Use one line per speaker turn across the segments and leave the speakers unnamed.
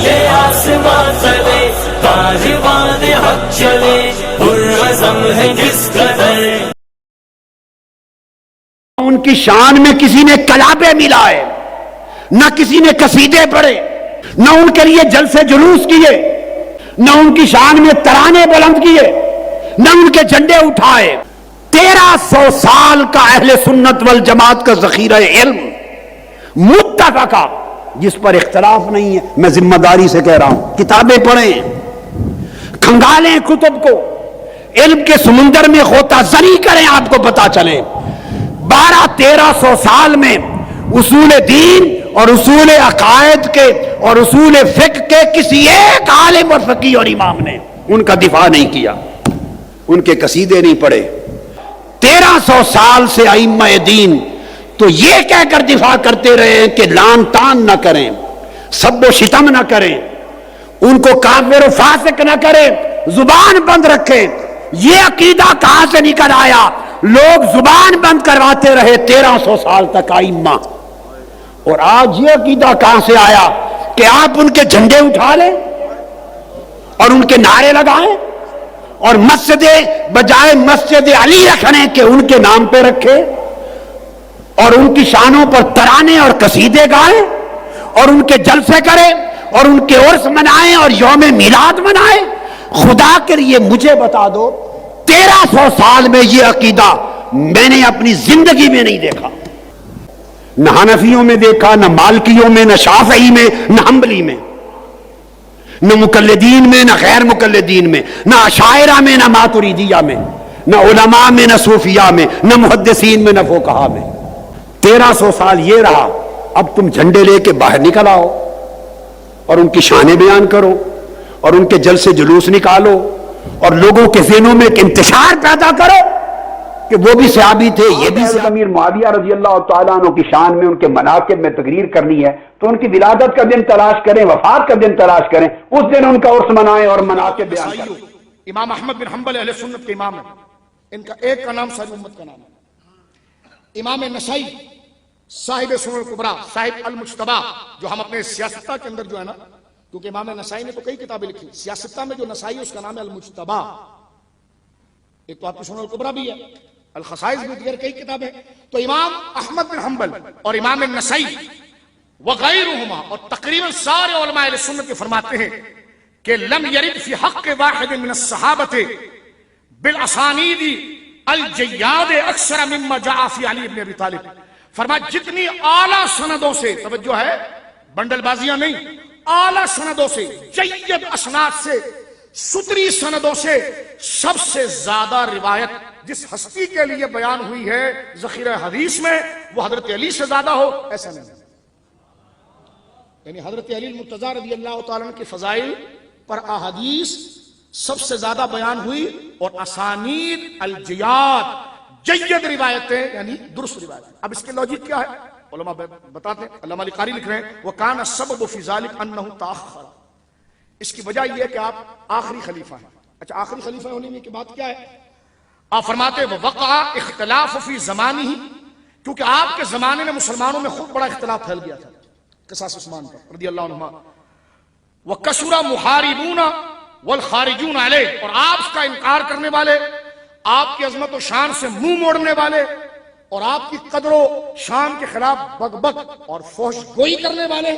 یہ آسمان تلے کاروان حق چلے، پرعزم ہے کس قدر۔
ان کی شان میں کسی نے کلابے ملائے، نہ کسی نے قصیدے پڑھے، نہ ان کے لیے جلسے جلوس کیے، نہ ان کی شان میں ترانے بلند کیے، نہ ان کے جھنڈے اٹھائے۔ 1300 سال کا اہل سنت والجماعت کا ذخیرہ علم متفقہ، جس پر اختلاف نہیں ہے۔ میں ذمہ داری سے کہہ رہا ہوں، کتابیں پڑھیں، کھنگالیں کتب کو، علم کے سمندر میں غوطہ زنی کریں، آپ کو پتا چلے 1200-1300 سال میں اصول دین اور اصول عقائد کے اور اصول فقہ کے کسی ایک عالم اور فقیہ اور امام نے ان کا دفاع نہیں کیا، ان کے قصیدے نہیں پڑھے۔ 1300 سال سے ائمہ دین تو یہ کہہ کر دفاع کرتے رہے ہیں کہ لان تان نہ کریں، سب و شتم نہ کریں، ان کو کافر و فاسق نہ کریں، زبان بند رکھیں۔ یہ عقیدہ کہاں سے نکل آیا؟ لوگ زبان بند کرواتے رہے 1300 سال تک ائمہ، اور آج یہ عقیدہ کہاں سے آیا کہ آپ ان کے جھنڈے اٹھا لیں اور ان کے نعرے لگائیں اور مسجد بجائے مسجد علی رکھنے کے ان کے نام پہ رکھے اور ان کی شانوں پر ترانے اور قصیدے گائیں اور ان کے جلسے کریں اور ان کے عرس منائیں اور یوم میلاد منائیں؟ خدا کے لیے مجھے بتا دو 1300 سال میں یہ عقیدہ میں نے اپنی زندگی میں نہیں دیکھا، نہ حنفیوں میں دیکھا، نہ مالکیوں میں، نہ شافعی میں، نہ حنبلی میں، نہ مقلدین میں، نہ غیر مقلدین میں، نہ اشاعرہ میں، نہ ماتریدیہ میں، نہ علماء میں، نہ صوفیاء میں، نہ محدثین میں، نہ فقہاء میں۔ 1300 سال یہ رہا۔ اب تم جھنڈے لے کے باہر نکل آؤ اور ان کی شانیں بیان کرو اور ان کے جلسے جلوس نکالو اور لوگوں کے ذہنوں میں ایک انتشار پیدا کرو کہ وہ بھی صحابی تھے، یہ بھی صحابی۔ امیر معاویہ رضی اللہ تعالیٰ عنہ کی شان میں، ان کے مناقب میں تقریر کرنی ہے تو ان کی ولادت کا دن تلاش کریں، وفات کا دن تلاش کریں، اس دن ان کا عرس منائیں اور مناقب بیان کریں۔
امام احمد بن حنبل اہل سنت کے امام ہیں، ان کا ایک کا نام ساری امت کا نام ہے۔ امام نسائی صاحب سنن الکبریٰ، صاحب المجتبیٰ، جو ہم اپنے سیاستہ کے اندر جو ہے نا، کیونکہ امام نسائی نے تو کئی کتابیں لکھی، سیاستہ میں جو نسائی اس کا نام ہے المجتبیٰ۔ ایک تو آپ کی سنن الکبریٰ بھی ہے، الخصائص بھی، دیگر کئی کتابیں۔ تو امام احمد بن حنبل اور امام نسائی وغیرہما اور تقریباً سارے علماء اہل سنت فرماتے ہیں کہ لم یرد فی حق واحد من الصحابۃ بالاسانید الجیاد اکثر مما جاء فی علی بن ابی طالب۔ فرمایا جتنی اعلیٰ سندوں سے، توجہ ہے بنڈل بازیاں نہیں، اعلیٰ سندوں سے، جید اسناد سے، ستری سندوں سے سب سے زیادہ روایت جس ہستی کے لیے بیان ہوئی ہے ذخیرہ حدیث میں، وہ حضرت علی سے زیادہ ہو، ایسا نہیں۔ یعنی حضرت علی المرتضیٰ رضی اللہ تعالیٰ عنہ کے فضائل پر احادیث سب سے زیادہ بیان ہوئی، اور اسانید الجیاد، جید روایتیں، یعنی درست روایتیں۔ اب اس کے لاجک کیا ہے؟ علماء بتاتے ہیں، علامہ علی قاری لکھ رہے ہیں وَكَانَ السَّبَبُ فِي ذَلِكَ أَنَّهُ تَأَخَّرَ۔ اس کی وجہ یہ ہے کہ آپ آخری خلیفہ ہیں۔ اچھا، آخری خلیفہ ہونے میں کی بات کیا ہے؟ آپ فرماتے ہیں وَوَقَعَ اِخْتِلَافُ فِي زَمَانِهِ، کیونکہ آپ کے زمانے میں مسلمانوں میں خود بڑا اختلاف پھیل گیا تھا قصاص عثمان پر رضی اللہ عنہ۔ وَكَثُرَ مُحَارِبُونَ وَالْخَارِجُونَ عَلَيْهِ، اور آپ کا انکار کرنے والے، آپ کی عظمت و شان سے منہ موڑنے والے، اور آپ کی قدر و شان کے خلاف بک بک اور فحش گوئی کرنے والے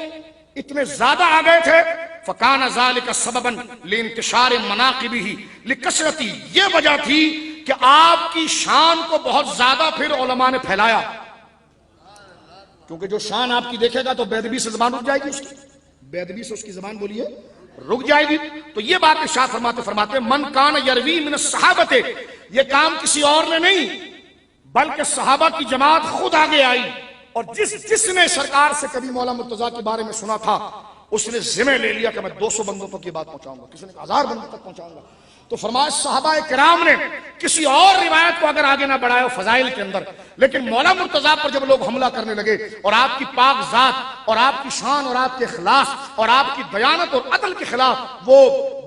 اتنے زیادہ آ گئے تھے۔ فَكَانَ ذَلِكَ سَبَبًا لِانْتِشَارِ مَنَاقِبِهِ لِكَثْرَتِ، یہ وجہ تھی کہ آپ کی شان کو بہت زیادہ پھر علماء نے پھیلایا، کیونکہ جو شان آپ کی دیکھے گا تو بے ادبی سے زبان رک جائے گی، اس کی بے ادبی سے اس کی زبان بولیے رک جائے گی۔ تو یہ بات ارشاد فرماتے من کان یروی من الصحابۃ، یہ کام کسی اور نے نہیں بلکہ صحابہ کی جماعت خود آگے آئی، اور جس نے سرکار سے کبھی مولا مرتضیٰ کے بارے میں سنا تھا اس نے ذمہ لے لیا کہ میں 200 بندوں تک یہ بات پہنچاؤں گا، کسی نے 1000 بندوں تک پہنچاؤں گا۔ تو فرمایا صحابہ کرام نے کسی اور روایت کو اگر آگے نہ بڑھایا فضائل کے اندر، لیکن مولا مرتضیٰ پر جب لوگ حملہ کرنے لگے اور آپ کی پاک ذات اور آپ کی شان اور آپ کے اخلاص اور آپ کی دیانت اور عدل کے خلاف وہ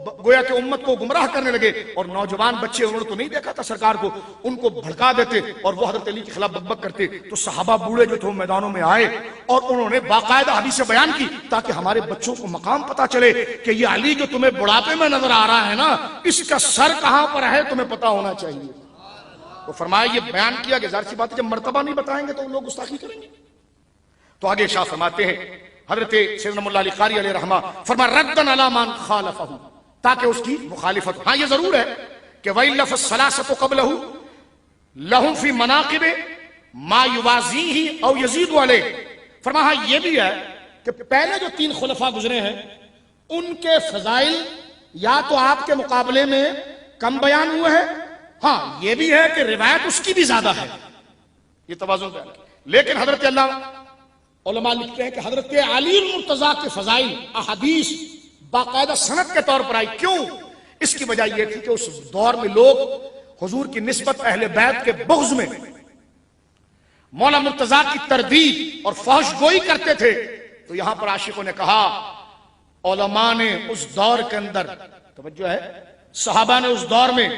گویا کہ امت کو گمراہ کرنے لگے، اور نوجوان بچے انہوں نے تو نہیں دیکھا تھا سرکار کو، ان کو بھڑکا دیتے اور وہ حضرت علی کے خلاف بک بک کرتے، تو صحابہ بوڑھے جو تھے وہ میدانوں میں آئے اور انہوں نے باقاعدہ حدیث بیان کی تاکہ ہمارے بچوں کو مقام پتا چلے کہ یہ علی جو تمہیں بڑھاپے میں نظر آ رہا ہے نا، اس کا سر کہاں پر ہے تمہیں پتا ہونا چاہیے۔ تو فرمایا یہ بیان کیا کہ ظاہر سی بات ہے جب مرتبہ نہیں بتائیں گے تو لوگ گستاخی کریں گے۔ تو آگے شاہ فرماتے ہیں حضرت سیدنا مولا علی قاری علیہ رحمہ، فرمایا ردن علی من خالفہ، تاکہ اس کی مخالفت ہو۔ ہاں یہ ضرور ہے کہ وَإِلَّا فَالثَّلَاثَةُ قَبْلَهُ لَهُمْ فِي مَنَاقِبِ مَا يُوَازِيهِ أَوْ يَزِيدُ عَلَيْهِ۔ فرمایا ہاں یہ بھی ہے کہ پہلے جو 3 خلفاء گزرے ہیں ان کے فضائل یا تو آپ کے مقابلے میں کم بیان ہوئے ہیں، ہاں یہ بھی ہے کہ روایت اس کی بھی زیادہ ہے، یہ توازن بیان کیا۔ لیکن حضرت اللہ علماء لکھتے ہیں کہ حضرت علی المرتضیٰ کے فضائل احادیث باقاعدہ سند کے طور پر آئی۔ کیوں؟ اس کی وجہ یہ تھی کہ اس دور میں لوگ حضور کی نسبت اہل بیت کے بغض میں مولا مرتضیٰ کی تردید اور فحش گوئی کرتے تھے۔ تو یہاں پر عاشقوں نے کہا، علماء نے اس دور کے اندر، توجہ ہے، صحابہ نے اس دور میں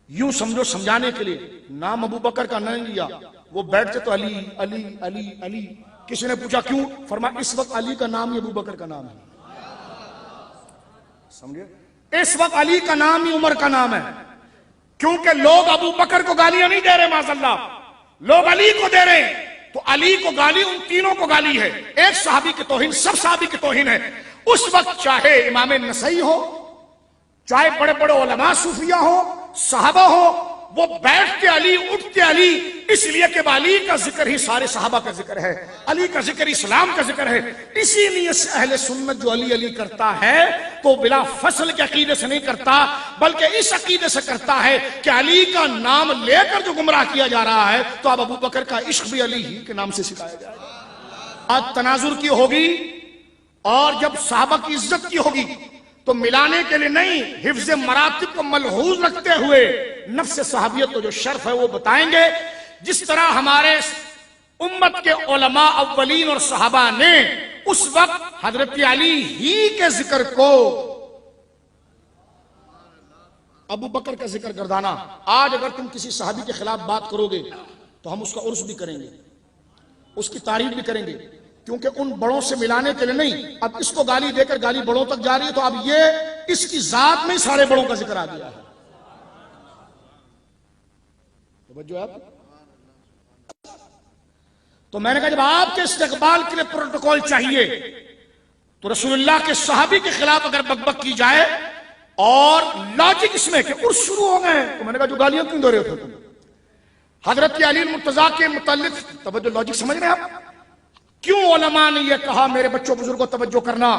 یوں سمجھو سمجھانے کے لیے نام ابو بکر کا نہیں لیا، وہ بیٹھتے تو علی علی علی علی۔ کسی نے پوچھا کیوں؟ فرمایا اس وقت علی کا نام ہی ابو بکر کا نام ہے، سمجھے؟ اس وقت علی کا نام ہی عمر کا نام ہے، کیونکہ لوگ ابو بکر کو گالیاں نہیں دے رہے، معاذ اللہ لوگ علی کو دے رہے ہیں۔ تو علی کو گالی ان تینوں کو گالی ہے، ایک صحابی کی توہین سب صحابی کی توہین ہے۔ اس وقت چاہے امام نسائی ہو، چاہے بڑے بڑے علماء صوفیہ ہو، صحابہ ہو، وہ بیٹھتے علی اٹھتے علی، اس لیے کہ علی کا ذکر ہی سارے صحابہ کا ذکر ہے، علی کا ذکر اسلام کا ذکر ہے۔ اسی لیے سے اہل سنت جو علی علی کرتا ہے تو بلا فصل کے عقیدے سے نہیں کرتا، بلکہ اس عقیدے سے کرتا ہے کہ علی کا نام لے کر جو گمراہ کیا جا رہا ہے تو اب ابو بکر کا عشق بھی علی ہی کے نام سے سکھایا جائے گا۔ آج تناظر کی ہوگی اور جب صحابہ کی عزت کی ہوگی تو ملانے کے لیے نہیں، حفظ مراتب کو ملحوظ رکھتے ہوئے نفس صحابیت کو جو شرف ہے وہ بتائیں گے۔ جس طرح ہمارے امت کے علماء اولین اور صحابہ نے اس وقت حضرت علی ہی کے ذکر کو ابو بکر کا ذکر گردانا، آج اگر تم کسی صحابی کے خلاف بات کرو گے تو ہم اس کا عرض بھی کریں گے، اس کی تعریف بھی کریں گے، کیونکہ ان بڑوں سے ملانے کے لیے نہیں۔ اب اس کو گالی دے کر گالی بڑوں تک جا رہی ہے تو اب یہ اس کی ذات میں سارے بڑوں کا ذکر آ گیا ہے۔ توجہ آپ، تو میں نے کہا جب آپ کے استقبال کے لیے پروٹوکول چاہیے تو رسول اللہ کے صحابی کے خلاف اگر بک بک کی جائے اور لاجک اس میں کہ عرص شروع ہو گئے، تو میں نے کہا جو گالیاں کیوں دے رہے تھے تم حضرت علی المرتضیٰ کے متعلق؟ توجہ، لاجک سمجھ رہے ہیں آپ؟ کیوں علماء نے یہ کہا میرے بچوں بزرگوں توجہ کرنا،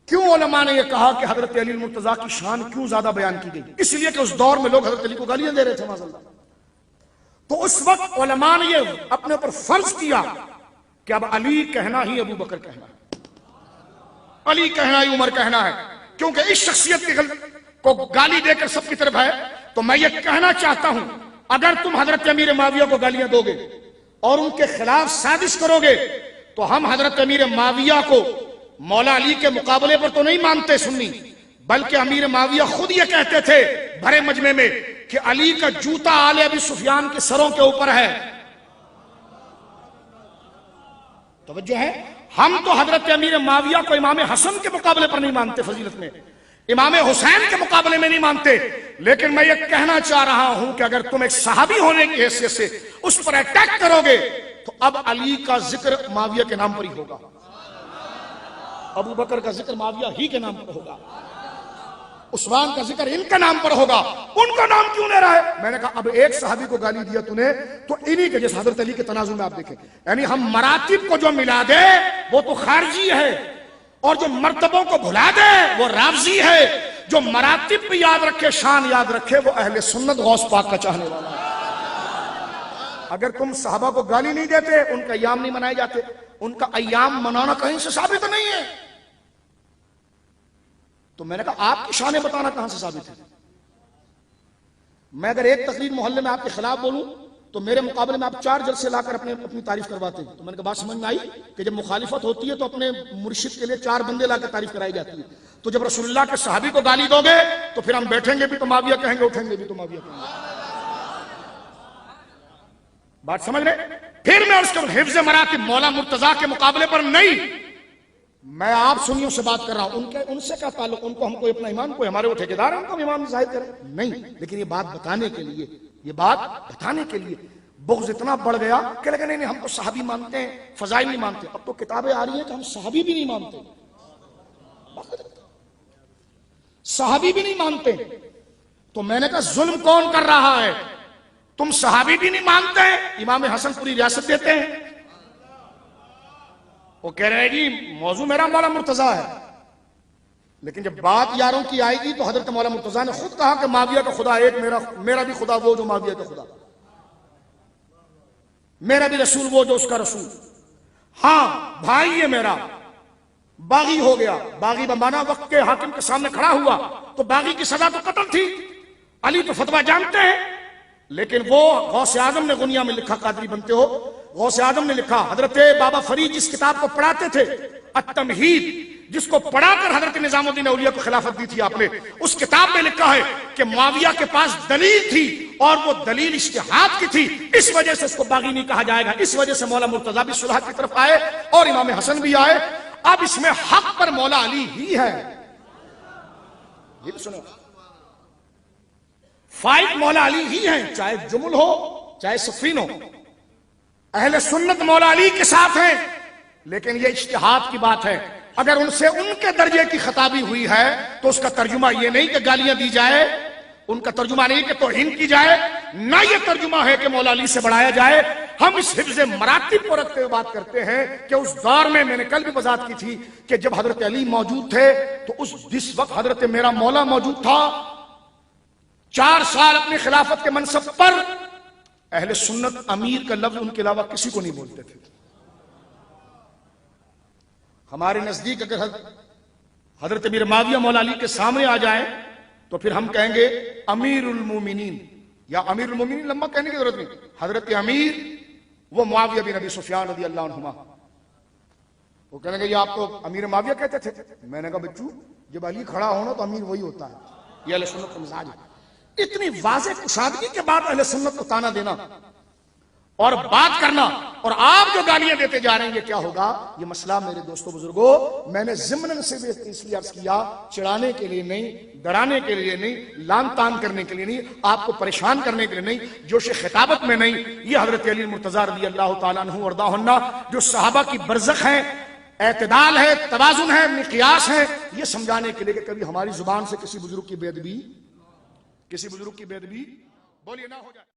کیوں علماء نے یہ کہا کہ حضرت علی المرتضیٰ کی شان کیوں زیادہ بیان کی گئی؟ اس لیے کہ اس دور میں لوگ حضرت علی کو گالیاں دے رہے تھے معاذ اللہ۔ تو اس وقت علماء نے یہ اپنے اوپر فرض کیا کہ اب علی کہنا ہی ابو بکر کہنا ہے، علی کہنا ہی عمر کہنا ہے، کیونکہ اس شخصیت کی کو گالی دے کر سب کی طرف ہے۔ تو میں یہ کہنا چاہتا ہوں اگر تم حضرت امیر معاویہ کو گالیاں دو گے اور ان کے خلاف سازش کرو گے تو ہم حضرت امیر معاویہ کو مولا علی کے مقابلے پر تو نہیں مانتے سنی، بلکہ امیر معاویہ خود یہ کہتے تھے بھرے مجمع میں کہ علی کا جوتا آل ابی سفیان کے سروں کے اوپر ہے۔ توجہ ہے، ہم تو حضرت امیر معاویہ کو امام حسن کے مقابلے پر نہیں مانتے فضیلت میں، امام حسین کے مقابلے میں نہیں مانتے، لیکن میں یہ کہنا چاہ رہا ہوں کہ اگر تم ایک صحابی ہونے کی حیثیت سے اس پر اٹیک کرو گے تو اب علی کا ذکر معاویہ کے نام پر ہی ہوگا، ابو بکر کا ذکر معاویہ ہی کے نام پر ہوگا، عثمان کا ذکر ان کا نام پر ہوگا، ان کا نام کیوں لے رہا ہے؟ میں نے کہا اب ایک صحابی کو گالی دیا تو نے تو انہی کے جیسے حضرت علی کے تنازع میں آپ دیکھیں، یعنی ہم مراتب کو جو ملا دے وہ تو خارجی ہے، اور جو مرتبوں کو بھلا دے وہ رافضی ہے، جو مراتب بھی یاد رکھے شان یاد رکھے وہ اہل سنت غوث پاک کا چاہنے والا ہے۔ اگر تم صحابہ کو گالی نہیں دیتے، ان کا ایام نہیں منائے جاتے، ان کا ایام منانا کہیں سے ثابت نہیں ہے، تو میں نے کہا آپ کی شانیں بتانا کہاں سے ثابت ہے؟ میں اگر ایک تقریر محلے میں آپ کے خلاف بولوں تو میرے مقابلے میں آپ 4 جلسے لا کر اپنی تعریف کرواتے ہیں. تو میں نے کہا بات سمجھ میں آئی کہ جب مخالفت ہوتی ہے تو اپنے مرشد کے لیے 4 بندے لا کر تعریف کرائی جاتی ہے. تو جب رسول اللہ کے صحابی کو گالی دو گے تو پھر ہم بیٹھیں گے بھی تو معاویہ کہیں گے, اٹھیں گے بھی تو معاویہ کہیں گے. بات سمجھ رہے؟ پھر میں اس کو حفظ مراتب مولا مرتضیٰ کے مقابلے پر نہیں, میں آپ سنیوں سے بات کر رہا ہوں. ان سے کیا تعلق, ان کو ہم کو اپنا امام, کوئی ہمارے وہ ٹھیکیدار ہیں ان کو امام ظاہر کریں نہیں, لیکن یہ بات بتانے کے لیے, یہ بات بتانے کے لیے بغض اتنا بڑھ گیا کہ لگا نہیں ہم تو صحابی مانتے ہیں, فضائل نہیں مانتے. اب تو کتابیں آ رہی ہیں کہ ہم صحابی بھی نہیں مانتے, صحابی بھی نہیں مانتے. تو میں نے کہا ظلم کون کر رہا ہے؟ تم صحابی بھی نہیں مانتے, امام حسن پوری ریاست دیتے ہیں. وہ کہہ رہے ہیں جی موضوع میرا مولا مرتضیٰ ہے, لیکن جب بات یاروں کی آئے گی تو حضرت مولا مرتضیٰ نے خود کہا کہ معاویہ کا خدا ایک, میرا بھی خدا وہ جو معاویہ کا خدا, میرا بھی رسول وہ جو اس کا رسول. ہاں بھائی یہ میرا باغی ہو گیا, باغی بمانا وقت کے حاکم کے سامنے کھڑا ہوا تو باغی کی سزا تو قتل تھی. علی تو فتویٰ جانتے ہیں, لیکن وہ غوث اعظم نے غنیہ میں لکھا, قادری بنتے ہو, غوث اعظم نے لکھا, حضرت بابا فرید جس کتاب کو پڑھاتے تھے التمہید, جس کو پڑھا کر حضرت نظام الدین اولیاء کو خلافت دی تھی آپ نے, اس کتاب میں لکھا ہے کہ معاویہ کے پاس دلیل تھی اور وہ دلیل اجتہاد کی تھی, اس وجہ سے اس کو باغی نہیں کہا جائے گا. اس وجہ سے مولا مرتضیٰ بھی صلح کی طرف آئے اور امام حسن بھی آئے. اب اس میں حق پر مولا علی ہی ہے. یہ بھی سنو, فائٹ مولا علی ہی ہیں, چاہے جمل ہو چاہے صفین ہو. اہل سنت مولا علی کے ساتھ ہیں, لیکن یہ اجتہاد کی بات ہے. اگر ان سے ان کے درجے کی خطابی ہوئی ہے تو اس کا ترجمہ یہ نہیں کہ گالیاں دی جائے, ان کا ترجمہ نہیں کہ توہین کی جائے, نہ یہ ترجمہ ہے کہ مولا علی سے بڑھایا جائے. ہم اس حفظ مراتب کو رکھتے ہوئے بات کرتے ہیں کہ اس دور میں نے کل بھی وضاحت کی تھی کہ جب حضرت علی موجود تھے تو جس وقت حضرت میرا مولا موجود تھا, 4 سال اپنی خلافت کے منصب پر اہل سنت امیر کا لفظ ان کے علاوہ کسی کو نہیں بولتے تھے. ہمارے نزدیک اگر حضرت امیر معاویہ مولا علی کے سامنے آ جائیں تو پھر ہم کہیں گے امیر المومنین, یا امیر المومنین لمبا کہنے کی ضرورت نہیں, حضرت امیر وہ معاویہ بن ابی سفیان رضی اللہ عنہما. وہ کہنے گے یہ آپ تو امیر معاویہ کہتے تھے. میں نے کہا بچو جب علی کھڑا ہونا تو امیر وہی ہوتا ہے, یہ اہل سنت کا مزاج ہے. اتنی واضح کشادگی کے بعد اہل سنت کو تانا دینا اور بات کرنا, اور آپ جو گالیاں دیتے جا رہے ہیں یہ کیا ہوگا؟ یہ مسئلہ میرے دوستوں بزرگوں میں نے ضمن سے بھی اس لیے عرض کیا, چڑھانے کے لیے نہیں, ڈرانے کے لیے نہیں, لان تان کرنے کے لیے نہیں, آپ کو پریشان کرنے کے لیے نہیں, جوش خطابت میں نہیں. یہ حضرت علی مرتضیٰ رضی اللہ تعالیٰ عنہ وارضاہ عنہ جو صحابہ کی برزخ ہیں, اعتدال ہے, توازن ہے, مقیاس ہے, یہ سمجھانے کے لیے کہ کبھی ہماری زبان سے کسی بزرگ کی بے ادبی بولیے نہ ہو جائے.